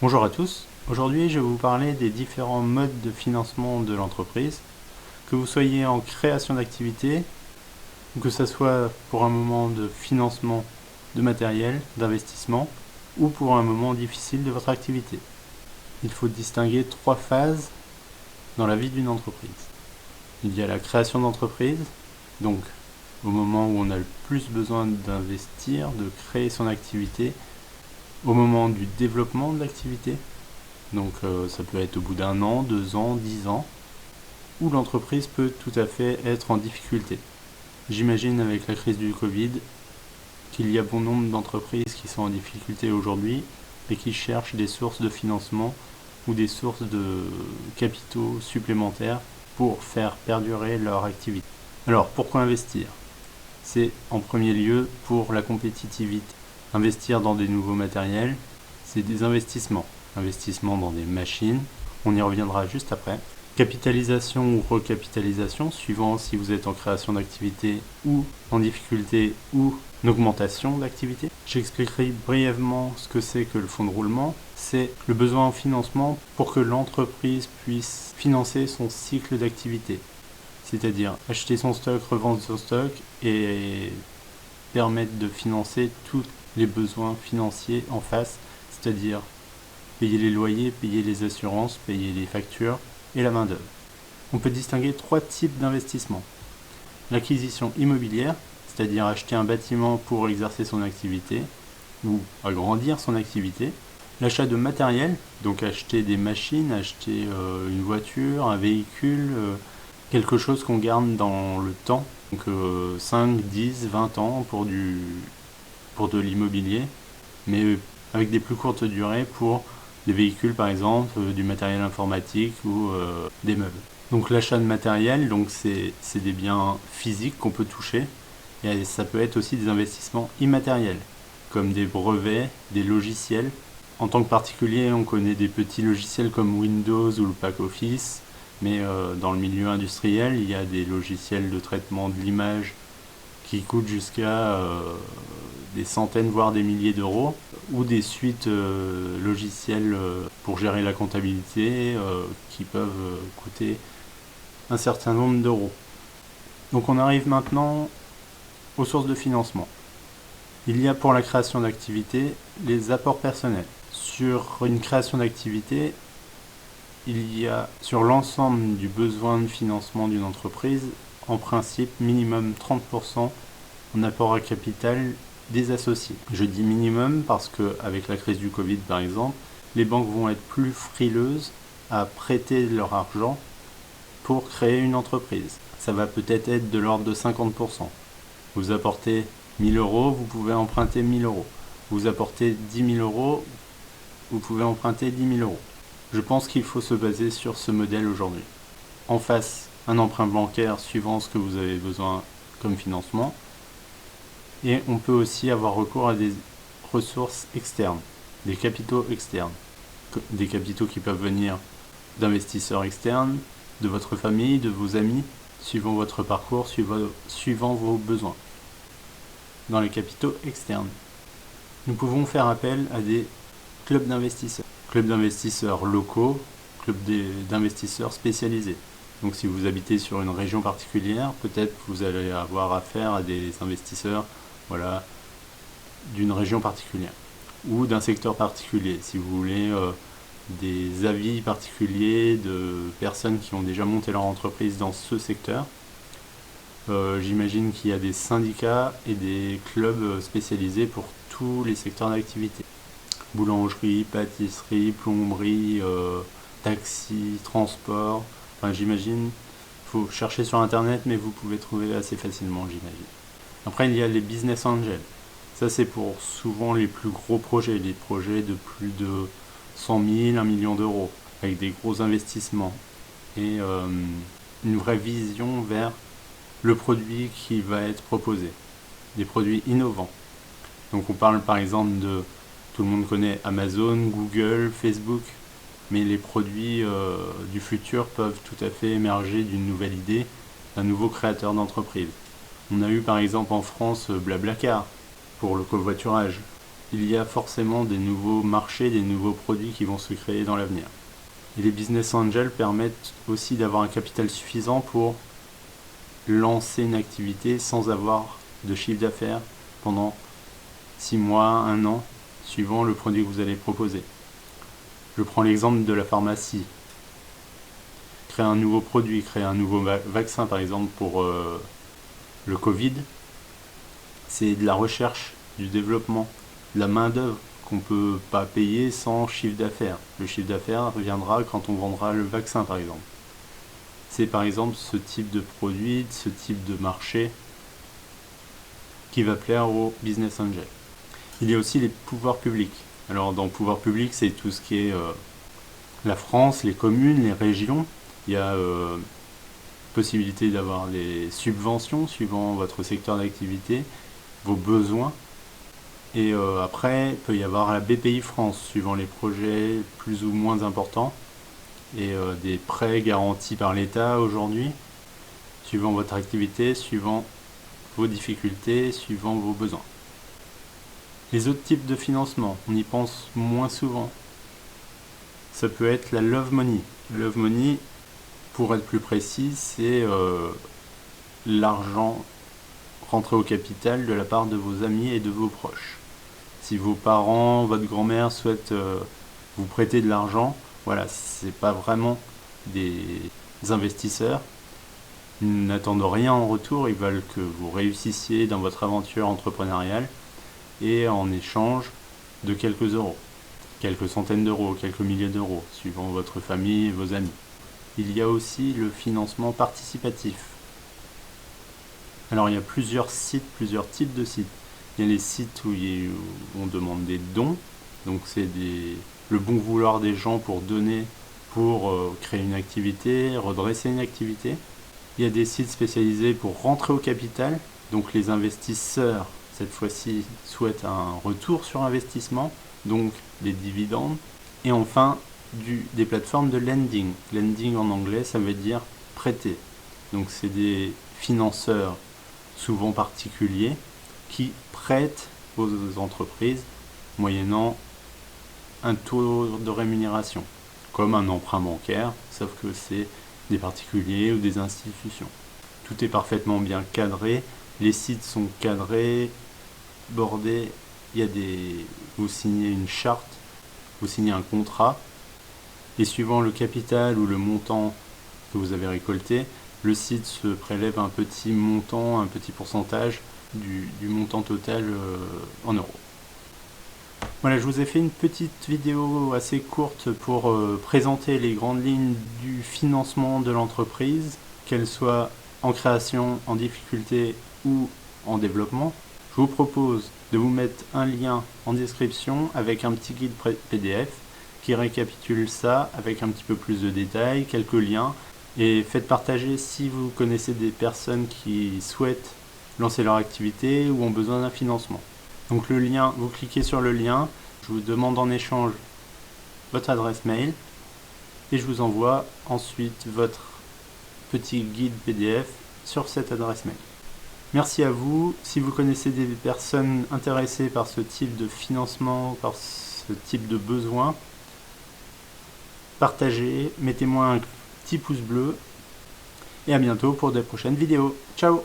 Bonjour à tous, aujourd'hui je vais vous parler des différents modes de financement de l'entreprise, que vous soyez en création d'activité ou que ce soit pour un moment de financement de matériel, d'investissement ou pour un moment difficile de votre activité. Il faut distinguer trois phases dans la vie d'une entreprise. Il y a la création d'entreprise, donc au moment où on a le plus besoin d'investir, de créer son activité, au moment du développement de l'activité. Donc ça peut être au bout d'un an, 2 ans, 10 ans, où l'entreprise peut tout à fait être en difficulté. J'imagine avec la crise du Covid qu'il y a bon nombre d'entreprises qui sont en difficulté aujourd'hui et qui cherchent des sources de financement ou des sources de capitaux supplémentaires pour faire perdurer leur activité. Alors pourquoi investir? C'est en premier lieu pour la compétitivité. Investir dans des nouveaux matériels, c'est des investissements. Investissement dans des machines, on y reviendra juste après. Capitalisation ou recapitalisation, suivant si vous êtes en création d'activité ou en difficulté ou en augmentation d'activité. J'expliquerai brièvement ce que c'est que le fonds de roulement. C'est le besoin en financement pour que l'entreprise puisse financer son cycle d'activité. C'est-à-dire acheter son stock, revendre son stock et permettre de financer tous les besoins financiers en face, c'est-à-dire payer les loyers, payer les assurances, payer les factures et la main-d'œuvre. On peut distinguer trois types d'investissements. L'acquisition immobilière, c'est-à-dire acheter un bâtiment pour exercer son activité ou agrandir son activité. L'achat de matériel, donc acheter des machines, acheter une voiture, un véhicule, quelque chose qu'on garde dans le temps, donc 5, 10, 20 ans pour de l'immobilier, mais avec des plus courtes durées pour des véhicules par exemple, du matériel informatique ou des meubles. Donc l'achat de matériel, donc c'est des biens physiques qu'on peut toucher, et ça peut être aussi des investissements immatériels, comme des brevets, des logiciels. En tant que particulier, on connaît des petits logiciels comme Windows ou le Pack Office, mais dans le milieu industriel, il y a des logiciels de traitement de l'image qui coûtent jusqu'à des centaines voire des milliers d'euros, ou des suites logicielles pour gérer la comptabilité qui peuvent coûter un certain nombre d'euros. Donc on arrive maintenant aux sources de financement. Il y a pour la création d'activité les apports personnels. Sur une création d'activité, il y a sur l'ensemble du besoin de financement d'une entreprise, en principe minimum 30% en apport à capital des associés. Je dis minimum parce qu'avec la crise du Covid par exemple, les banques vont être plus frileuses à prêter leur argent pour créer une entreprise. Ça va peut-être être de l'ordre de 50%. Vous apportez 1000 euros, vous pouvez emprunter 1000 euros. Vous apportez 10 000 euros, vous pouvez emprunter 10 000 euros. Je pense qu'il faut se baser sur ce modèle aujourd'hui. En face, un emprunt bancaire suivant ce que vous avez besoin comme financement. Et on peut aussi avoir recours à des ressources externes, des capitaux externes. Des capitaux qui peuvent venir d'investisseurs externes, de votre famille, de vos amis, suivant votre parcours, suivant vos besoins. Dans les capitaux externes, nous pouvons faire appel à des clubs d'investisseurs locaux, clubs d'investisseurs spécialisés. Donc si vous habitez sur une région particulière, peut-être que vous allez avoir affaire à des investisseurs d'une région particulière ou d'un secteur particulier. Si vous voulez des avis particuliers de personnes qui ont déjà monté leur entreprise dans ce secteur, j'imagine qu'il y a des syndicats et des clubs spécialisés pour tous les secteurs d'activité. Boulangerie, pâtisserie, plomberie, taxi, transport. Enfin, j'imagine, il faut chercher sur internet, mais vous pouvez trouver assez facilement, j'imagine. Après, il y a les business angels. Ça, c'est pour souvent les plus gros projets, les projets de plus de 100 000, 1 million d'euros, avec des gros investissements et une vraie vision vers le produit qui va être proposé. Des produits innovants. Donc on parle par exemple de, tout le monde connaît Amazon, Google, Facebook, mais les produits du futur peuvent tout à fait émerger d'une nouvelle idée, d'un nouveau créateur d'entreprise. On a eu par exemple en France Blablacar pour le covoiturage. il y a forcément des nouveaux marchés, des nouveaux produits qui vont se créer dans l'avenir. Et les business angels permettent aussi d'avoir un capital suffisant pour lancer une activité sans avoir de chiffre d'affaires pendant 6 mois, 1 an, suivant le produit que vous allez proposer. Je prends l'exemple de la pharmacie. Créer un nouveau produit, créer un nouveau vaccin par exemple pour le Covid, c'est de la recherche, du développement, de la main-d'œuvre qu'on ne peut pas payer sans chiffre d'affaires. Le chiffre d'affaires reviendra quand on vendra le vaccin par exemple. C'est par exemple ce type de produit, ce type de marché qui va plaire aux business angels. Il y a aussi les pouvoirs publics. Alors dans le pouvoir public, c'est tout ce qui est la France, les communes, les régions. Il y a possibilité d'avoir des subventions suivant votre secteur d'activité, vos besoins. Et après, il peut y avoir la BPI France, suivant les projets plus ou moins importants. Et des prêts garantis par l'État aujourd'hui, suivant votre activité, suivant vos difficultés, suivant vos besoins. Les autres types de financement, on y pense moins souvent. Ça peut être la love money. Love money, pour être plus précis, c'est l'argent rentré au capital de la part de vos amis et de vos proches. Si vos parents, votre grand-mère souhaitent vous prêter de l'argent, voilà, c'est pas vraiment des investisseurs. Ils n'attendent rien en retour, ils veulent que vous réussissiez dans votre aventure entrepreneuriale et en échange de quelques euros, quelques centaines d'euros, quelques milliers d'euros, suivant votre famille et vos amis. Il y a aussi le financement participatif. Alors il y a plusieurs sites, plusieurs types de sites. Il y a les sites où on demande des dons, donc c'est le bon vouloir des gens pour donner, pour créer une activité, redresser une activité. Il y a des sites spécialisés pour rentrer au capital, donc les investisseurs, cette fois-ci, souhaitent un retour sur investissement, donc des dividendes. Et enfin, des plateformes de lending. Lending en anglais, ça veut dire prêter. Donc c'est des financeurs, souvent particuliers, qui prêtent aux entreprises moyennant un taux de rémunération, comme un emprunt bancaire, sauf que c'est des particuliers ou des institutions. Tout est parfaitement bien cadré, les sites sont cadrés, bordés, vous signez une charte, vous signez un contrat, et suivant le capital ou le montant que vous avez récolté, le site se prélève un petit montant, un petit pourcentage du montant total en euros. Voilà, je vous ai fait une petite vidéo assez courte pour présenter les grandes lignes du financement de l'entreprise, qu'elle soit en création, en difficulté ou en développement. Je vous propose de vous mettre un lien en description avec un petit guide PDF qui récapitule ça avec un petit peu plus de détails, quelques liens, et faites partager si vous connaissez des personnes qui souhaitent lancer leur activité ou ont besoin d'un financement. Donc le lien, vous cliquez sur le lien, je vous demande en échange votre adresse mail et je vous envoie ensuite votre petit guide PDF sur cette adresse mail. Merci à vous. Si vous connaissez des personnes intéressées par ce type de financement, par ce type de besoin, partagez, mettez-moi un petit pouce bleu et à bientôt pour de prochaines vidéos. Ciao!